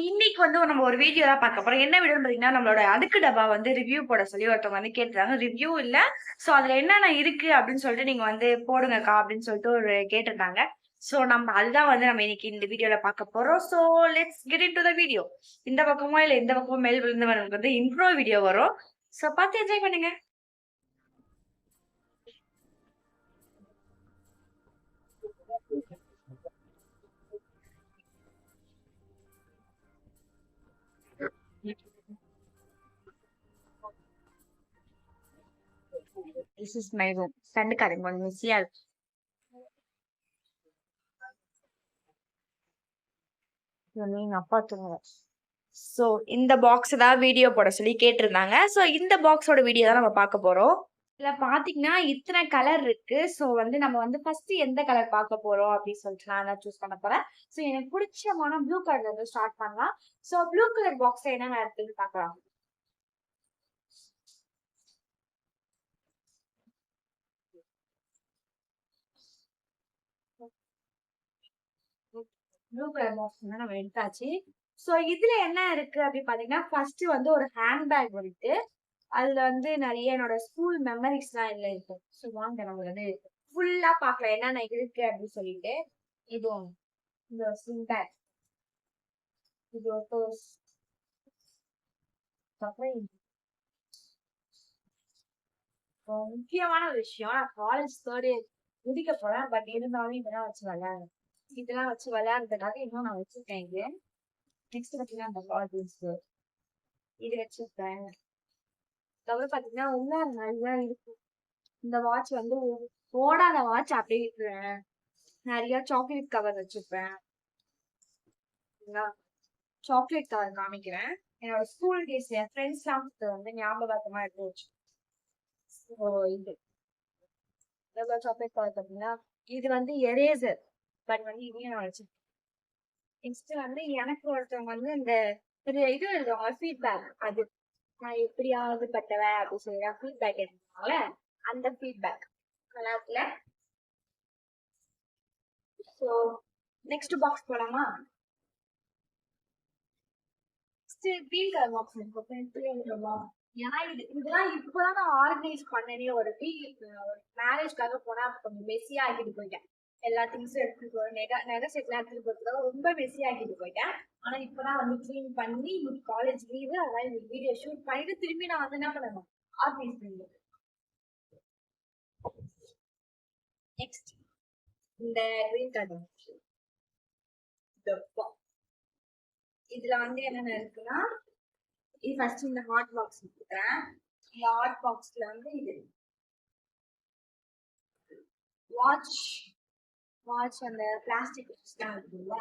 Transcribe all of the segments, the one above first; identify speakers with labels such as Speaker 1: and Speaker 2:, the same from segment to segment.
Speaker 1: இன்னைக்கு வந்து நம்ம ஒரு வீடியோ தான் பார்க்க போறோம். என்ன வீடியோன்னு பார்த்தீங்கன்னா, நம்மளோட அடுக்கு டப்பா வந்து ரிவ்யூ போட சொல்லி ஒருத்தவங்க வந்து கேட்டுருக்காங்க. ரிவ்யூ இல்ல. அதுல என்னென்ன இருக்கு அப்படின்னு சொல்லிட்டு நீங்க வந்து போடுங்கக்கா அப்படின்னு சொல்லிட்டு ஒரு கேட்டிருந்தாங்க. நம்ம அதுதான் வந்து நம்ம இன்னைக்கு இந்த வீடியோல பார்க்க போறோம். Let's get into the video. இந்த பக்கமோ இல்ல இந்த பக்கமோ மேல் விழுந்து நமக்கு வந்து இன்ட்ரோ வீடியோ வரும். பார்த்து என்ஜாய் பண்ணுங்க. This is my room. கண்டுக்காதீங்க, கொஞ்சம் மிஸ்ஸியா இருக்கு. எங்க அப்பா தூங்குங்க. இந்த பாக்ஸ் தான் வீடியோ போட சொல்லி கேட்டிருந்தாங்க. இந்த பாக்ஸோட வீடியோ தான் நம்ம பார்க்க போறோம். இதுல பாத்தீங்கன்னா இத்தனை கலர் இருக்கு. வந்து நம்ம வந்து ஃபர்ஸ்ட் எந்த கலர் பார்க்க போறோம் அப்படின்னு சொல்லிட்டு நான் தான் சூஸ் பண்ண போறேன். எனக்கு பிடிச்சமான ப்ளூ கலர்ல இருந்து ஸ்டார்ட் பண்ணலாம். ப்ளூ கலர் பாக்ஸ் என்னென்ன இருக்குன்னு பார்க்கலாம். ப்ளூ கலர் பாக்ஸ் வந்து நம்ம எடுத்தாச்சு. இதுல என்ன இருக்கு அப்படின்னு பாத்தீங்கன்னா, ஃபர்ஸ்ட் வந்து ஒரு ஹேண்ட் பேக் வந்துட்டு அதுல வந்து நிறைய என்னோட ஸ்கூல் மெமரிஸ் எல்லாம் இதுல இருக்கு. வாங்க நம்ம வந்து ஃபுல்லா பாக்கலாம் என்னென்ன இருக்கு அப்படின்னு சொல்லிட்டு. இதுவும் இந்த ஸ்லிங் பேக், இது ஒரு purse. அப்புறம் முக்கியமான ஒரு விஷயம், நான் காலேஜ் தேர்ட் இயர் முடிக்க போறேன். பட் இருந்தாலும் இதெல்லாம் வச்சு விளையாடுறேன். இதெல்லாம் வச்சு விளையாடுறதுக்காக இன்னும் நான் வச்சிருக்கேன். இது நெக்ஸ்ட் பாத்தீங்கன்னா அந்த காலேஜ் இது வச்சிருக்கேன். அதுக்கப்புறம் பாத்தீங்கன்னா உள்ள நிறைய இருக்கு. இந்த வாட்ச் வந்து ஓடாத வாட்ச் அப்படியே இருக்கிறேன். நிறைய சாக்லேட் கவர் வச்சிருப்பேன். சாக்லேட் கவர் காமிக்கிறேன். என்னோட ஸ்கூல் டேஸ் என் ஃப்ரெண்ட்ஸ் எல்லாம் வந்து ஞாபகமா எடுத்து வச்சு. இது சாக்லேட் கவர் பாத்தீங்கன்னா இது வந்து எரேசர். பட் வந்து இதையும் நான் வச்சிருக்கேன். நெக்ஸ்ட் வந்து எனக்கு ஒருத்தவங்க வந்து இந்த இது எழுதுவாங்க ஃபீட்பேக். அது நான் எப்படியாவது பட்டவன் அப்படின்னு சொல்லி ஃபீட்பேக் எடுத்தால அந்த ஃபீட்பேக் நல்லா இருக்குல்ல. நெக்ஸ்ட் பாக்ஸ் போலாமா? கிரீன் கலர் பாக்ஸ் இருக்கும். ஏன்னா இதெல்லாம் இப்பதான் நான் ஆர்கனைஸ் பண்ணனே. ஒரு மேரேஜ்க்காக போனா கொஞ்சம் மெஸ்ஸியா ஆக்கிட்டு போயிட்டேன். எல்லா திங்ஸும் எடுத்துட்டு போறேன். நெகை செட் எல்லாம் எடுத்துட்டு போறதுக்காக ரொம்ப மெஸ்ஸியா ஆக்கிட்டு போயிட்டேன். ஆனா இப்பதான் வந்து கிளீன் பண்ணி காலேஜ் லீவு, அதனால இந்த வீடியோ ஷூட் பண்ணிட்டு திரும்பி நான் வந்து என்ன பண்ணணும், ஆர்கனைஸ் பண்ணுவேன். நெக்ஸ்ட் இந்த கிரீன் கலர் இதுல வந்து என்னென்ன இருக்குன்னா, இது ஃபர்ஸ்ட் இந்த ஹாட் பாக்ஸ் எடுத்துக்கிறேன். இந்த ஹாட் பாக்ஸ்ல வந்து இது வாட்ச் அந்த பிளாஸ்டிக் எல்லாம் இருக்குல்ல,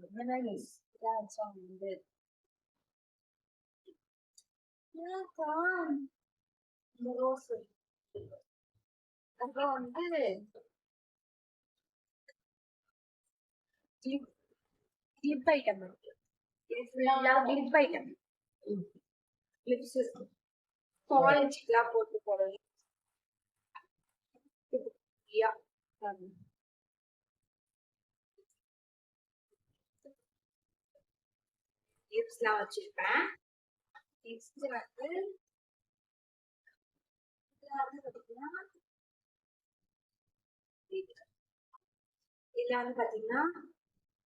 Speaker 1: வந்து இந்த ரோஸ். அப்புறம் வந்து கிளிப் ஐட்டம் இருக்கு. இது ஃபுல்லா கிளிப் ஐட்டம். கிளிப்ஸ் காலேஜ்க்குலாம் போட்டு போறது. கிளிப்ஸ்லாம் வச்சிருப்பேன். நெக்ஸ்ட் வந்து இதுல வந்து பாத்தீங்கன்னா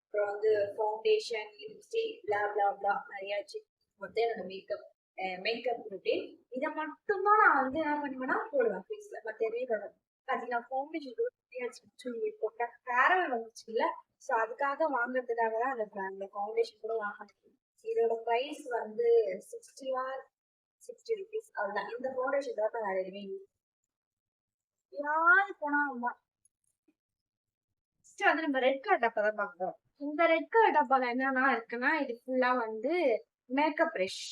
Speaker 1: அப்புறம் வந்து ஃபவுண்டேஷன், லிப்ஸ்டிக், பிளா பிளா பிளா நிறைய வச்சு மொத்தம் என்னோட மேக்கப் ரொட்டீன். இதை மட்டும் தான் நான் வந்து என்ன பண்ணுவேன்னா போடுவேன் ஃபேஸ்ல. மற்ற எதையும் பாத்தீங்கன்னா ஃபவுண்டேஷன் போட்டேன். ஃபேரவல் வந்துச்சு இல்ல, அதுக்காக வாங்குறதுக்காக தான் அந்த ஃபவுண்டேஷன் கூட வாங்கினேன். இதோட ப்ரைஸ் வந்து 60 ஆர் 60 rupees. அதுதான். இந்த ஃபவுண்டேஷன் தான் வேற எதுவுமே யாரு போனா வந்து நம்ம ரெட் கலர் டப்பா தான் பார்க்கிறோம். இந்த ரெட் கலர் டப்பால என்னன்னா இருக்குன்னா, இது ஃபுல்லா வந்து மேக்கப் ப்ரஷ்.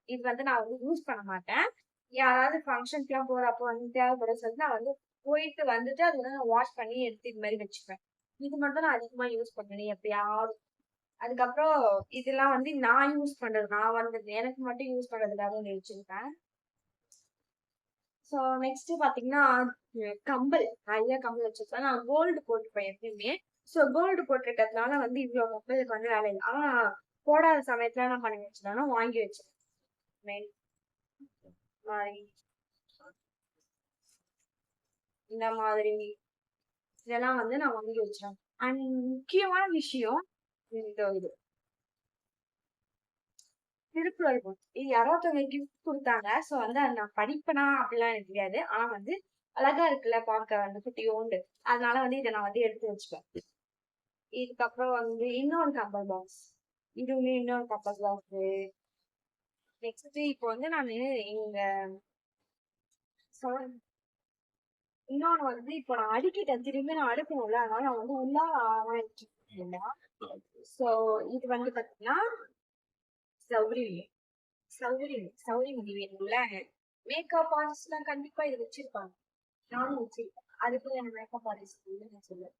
Speaker 1: இது வந்து நான் வந்து யூஸ் பண்ண மாட்டேன். யாராவது ஃபங்க்ஷனுக்கு எல்லாம் போறப்போ வந்து தேவைப்படும் சொல்லிட்டு நான் வந்து போயிட்டு வந்துட்டு அது வந்து நான் வாஷ் பண்ணி எடுத்து இது மாதிரி வச்சுப்பேன். இது மட்டும் நான் அதிகமா யூஸ் பண்ணேன் எப்பயாவது. அதுக்கப்புறம் இதெல்லாம் வந்து நான் யூஸ் பண்றது, நான் வந்து எனக்கு மட்டும் யூஸ் பண்றதுக்காக ஒன்று வச்சிருப்பேன். நெக்ஸ்ட் பாத்தீங்கன்னா கம்பல், நிறைய கம்பல் வச்சிருப்பேன். நான் கோல்டு போட்டுப்பேன் எப்பயுமே. சோ கோல்டு போட்டுருக்கிறதுனால வந்து இவ்வளவு மொபைலுக்கு வந்து வேலை இல்லை. ஆனா போடாத சமயத்துல என்ன பண்ணி வச்சுட்டேன்னா வாங்கி வச்சேன். இந்த மாதிரி இதெல்லாம் வந்து நான் வாங்கி வச்சேன். அண்ட் முக்கியமான விஷயம் இந்த இது திருக்குறள் புக். இது யாராவது கிஃப்ட் கொடுத்தாங்க. சோ வந்து அதை நான் படிப்பேனா அப்படிலாம் எனக்கு தெரியாது. ஆனா வந்து அழகா இருக்குல்ல பார்க்க வந்து குட்டியோண்டு. அதனால வந்து இதை நான் வந்து எடுத்து வச்சுப்பேன். இதுக்கப்புறம் வந்து இன்னொரு கம்பல் பாக்ஸ். இதுவுமே இன்னொரு கம்பல் பாக்ஸ். நெக்ஸ்ட் இப்போ வந்து நான் எங்க இன்னொன்னு வந்து இப்போ நான் அடுக்கிட்டேன். திரும்பி நான் அடுக்கணும்ல, அதனால நான் வந்து உள்ளார வச்சிருக்கேன். சோ இது வந்து பாத்தீங்கன்னா சௌரி சௌரி சௌரி முடிவுல மேக்கப் ஆர்டிஸ்ட் எல்லாம் கண்டிப்பா இது வச்சிருப்பாங்க. நானும் வச்சிருக்கேன். அதுக்கு என் மேக்கப் ஆர்டிஸ்ட் நான் சொல்லுவேன்.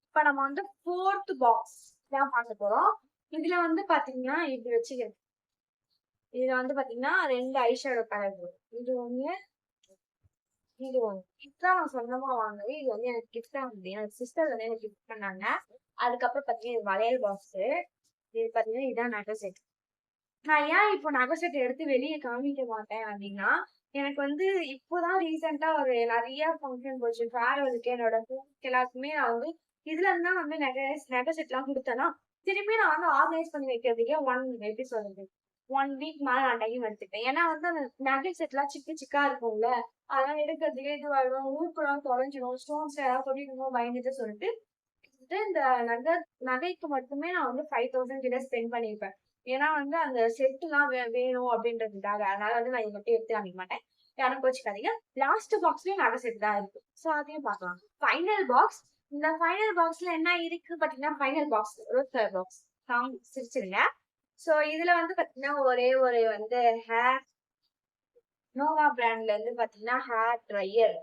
Speaker 1: இப்ப நம்ம வந்து 4th பாக்ஸ் தான் பார்க்க போறோம். இதுல வந்து பாத்தீங்கன்னா இப்படி வச்சுக்கிறேன். இதுல வந்து பாத்தீங்கன்னா 2 ஐஷேடோ பேலட். இது ஒண்ணு, இது ஒண்ணு. இதுதான் நான் சொந்தமா வாங்குவேன். இது வந்து எனக்கு கிஃப்டா வந்து எனக்கு சிஸ்டர் வந்து எனக்கு கிஃப்ட் பண்ணாங்க. அதுக்கப்புறம் பாத்தீங்கன்னா இது வளையல் பாக்ஸ். இது பாத்தீங்கன்னா இதான் நகை செட். நான் ஏன் இப்போ நகை செட் எடுத்து வெளியே காமிக்க மாட்டேன் அப்படின்னா, எனக்கு வந்து இப்போதான் ரீசெண்டா ஒரு நிறைய ஃபங்க்ஷன் போச்சு. ஃபேர்வெலுக்கு என்னோட ஃப்ரெண்ட்ஸ்க்கு எல்லாருக்குமே நான் வந்து இதுல இருந்தா வந்து நகை செட் எல்லாம் கொடுத்தேன்னா திரும்பி நான் வந்து ஆர்கனைஸ் பண்ணி வைக்கிறதுக்கே எப்படி சொல்றது 1 வீக் மேல நான் டைம் எடுத்துப்பேன். ஏன்னா வந்து அந்த நகை செட் எல்லாம் சிக்கு சிக்கா இருக்கும்ல, அதெல்லாம் எடுக்கிறதுக்கே இதுவாயிடும். ஊருக்குலாம் தொலைஞ்சிடும். ஸ்டோன்ஸ் ஏதாவது சொல்லிடுமோ பயந்துட்டு சொல்லிட்டு இந்த நகைக்கு மட்டுமே நான் வந்து 5000 கிட்ட ஸ்பெண்ட் பண்ணிருப்பேன். ஏன்னா வந்து அந்த செட் எல்லாம் வேணும் அப்படின்றதுக்காக. அதனால வந்து நான் இதை மட்டும் எடுத்து காமிக்க மாட்டேன். யாரும் கோச்சுக்காதீங்க. லாஸ்ட் பாக்ஸ்லயும் நகை செட் தான் இருக்கு. சோ அதையும் பார்க்கலாம். Final box. இந்த ஃபைனல் பாக்ஸ்ல என்ன இருக்கு பாத்தீங்கன்னா final box rose colour box. சிரிச்சிருங்க. சோ இதுல வந்து பாத்தீங்கன்னா ஒரே ஒரு வந்து ஹேர் நோவா பிராண்ட்ல இருந்து பாத்தீங்கன்னா ஹேர் ட்ரையர்.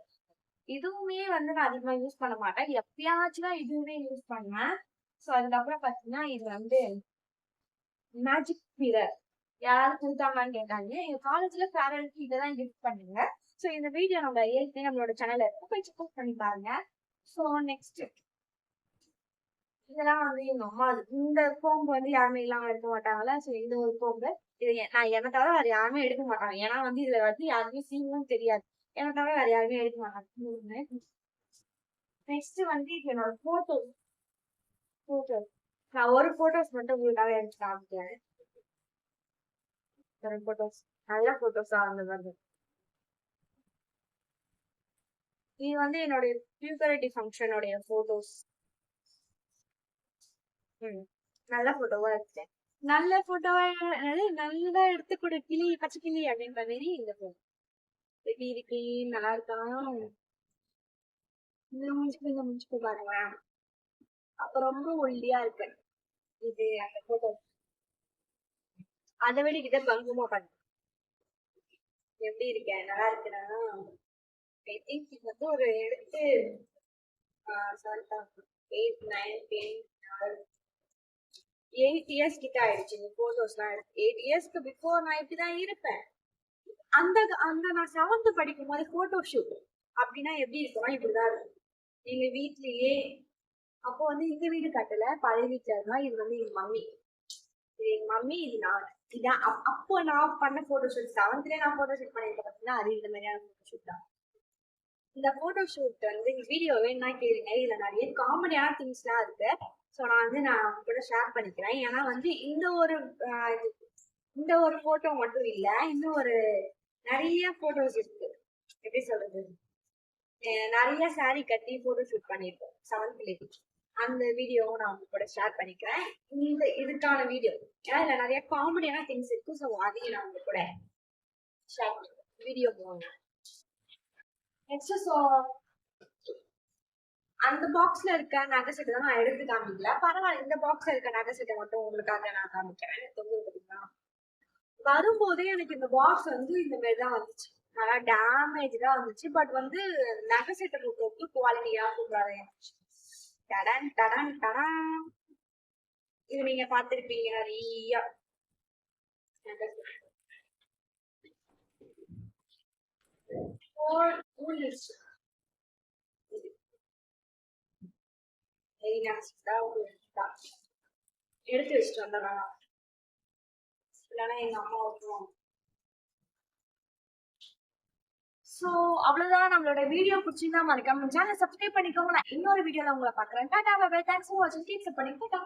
Speaker 1: இதுவுமே வந்து நான் அதிகமா யூஸ் பண்ண மாட்டேன். எப்பயாச்சும் தான் இதுவுமே யூஸ் பண்ணுவேன். சோ அதுக்கப்புறம் பாத்தீங்கன்னா இது வந்து மேஜிக் மிரர். யாராவது கொடுத்தாங்கன்னு கேட்டாங்க. எங்க காலேஜ்ல ஃபேர்வெலுக்கு இதெல்லாம் கிஃப்ட் பண்ணுங்க. சோ இந்த வீடியோ நம்ம ஏற்கனவே நம்மளோட சேனல்ல இருக்கு, போய் செக் பண்ணி பாருங்க. சோ நெக்ஸ்ட் இதெல்லாம் வந்து எங்க அம்மா இந்த கோம்பு வந்து யாருமே இல்லாம எடுக்க மாட்டாங்கல்ல. சோ இந்த ஒரு கோம்பு இது நான் என்ன தவிர வேற யாருமே எடுக்க மாட்டாங்க. ஏன்னா வந்து இதுல வந்து யாருமே சீனும் தெரியாது. என்ன தவிர வேற யாருமே எடுக்க மாட்டாங்க. நெக்ஸ்ட் வந்து இது என்னோட போட்டோஸ். நான் ஒரு போட்டோஸ் மட்டும் உங்களுக்காக எடுத்து காமிக்கிறேன். ஒரு போட்டோஸ் நல்ல போட்டோஸா அந்த மாதிரி. இது வந்து என்னுடைய பியூபரிட்டி ஃபங்க்ஷனுடைய போட்டோஸ். நல்ல போட்டோவா எடுத்தேன். நல்ல போட்டோவா நல்லா எடுத்து கொடு கிளி பச்சை கிளி அப்படின்ற மாதிரி இந்த போட்டோ எப்படி இருக்கு, நல்லா இருக்கா? இந்த முடிச்சுக்கு பாருங்களேன். அப்ப ரொம்ப ஒல்லியா இருக்கு. இது அந்த போட்டோ அதை விட கிட்ட பங்குமா பண்ணு. எப்படி இருக்கேன்? நல்லா இருக்குன்னா ஐ திங்க் இது வந்து ஒரு எடுத்து 8, 9, 10, 8 இயர்ஸ் கிட்ட ஆயிடுச்சு. இந்த போட்டோஸ் எல்லாம் 8 இயர்ஸ்க்கு பிஃபோர் நான் இப்படிதான் இருப்பேன். அந்த அந்த நான் 7th படிக்கும் போது போட்டோ ஷூட் அப்படின்னா எப்படி இருக்கும்னா இப்படிதான் இருக்கும். எங்க வீட்லயே அப்போ வந்து இந்த வீடு கட்டல, பழைய வீட்டுல இருந்தா. இது வந்து எங்க மம்மி, இது எங்க மம்மி, இது நான். இதான் அப்போ நான் பண்ண போட்டோ ஷூட். 7th நான் போட்டோ ஷூட் பண்ணிருக்கேன் பாத்தீங்கன்னா, அது இந்த மாதிரியான போட்டோ ஷூட் தான். இந்த போட்டோ ஷூட் வந்து வீடியோ வேணும்னா கேளுங்க. இதுல நிறைய காமெடியான திங்ஸ் எல்லாம் இருக்கு. சோ நான் வந்து உங்க கூட ஷேர் பண்ணிக்கிறேன். ஏன்னா வந்து இந்த ஒரு போட்டோ மட்டும் இல்ல, இன்னும் ஒரு நிறைய போட்டோஸ் இருக்கு. எப்படி சொல்றது, நிறைய சாரி கட்டி போட்டோ ஷூட் பண்ணிருக்கோம் 7th. அந்த வீடியோவும் நான் உங்க கூட ஷேர் பண்ணிக்கிறேன். இதுக்கான வீடியோ ஏன்னா இதுல நிறைய காமெடியான திங்ஸ் இருக்கு. ஸோ அதையும் நான் உங்க கூட ஷேர் வீடியோ போங்க. நெக்ஸ்ட் ஸோ அந்த பாக்ஸ்ல இருக்க நகை செட்டை தான் நான் எடுத்து காமிக்கல. பரவாயில்ல, இந்த பாக்ஸ்ல இருக்க நகை செட்டை மட்டும் உங்களுக்காக நான் காமிக்கிறேன். பார்த்தீங்கன்னா வரும்போதே எனக்கு இந்த பாக்ஸ் வந்து இந்த மாதிரிதான் வந்துச்சு. நல்லா டேமேஜா வந்துச்சு. பட் வந்து நகை செட்டை பொறுத்து குவாலிட்டியா சூப்பராக இருந்துச்சு. டடன் டடன் டடன். இது நீங்க பார்த்திருப்பீங்க நிறைய. ஊறிடுச்சு. Very nice. எடுத்து வச்சுட்டு வந்துடுறேன். இல்லைன்னா எங்க அம்மா விட்டுருவாங்க. ஸோ அவ்வளோதான் நம்மளோட வீடியோ பிடிச்சிருந்தா மறக்காம சேனல் சப்ஸ்கிரைப் பண்ணிக்கோங்க. நான் இன்னொரு வீடியோல உங்களை பார்க்குறேன். Tata bye bye. Thanks for வாட்சிங். Keep supporting. டாடா.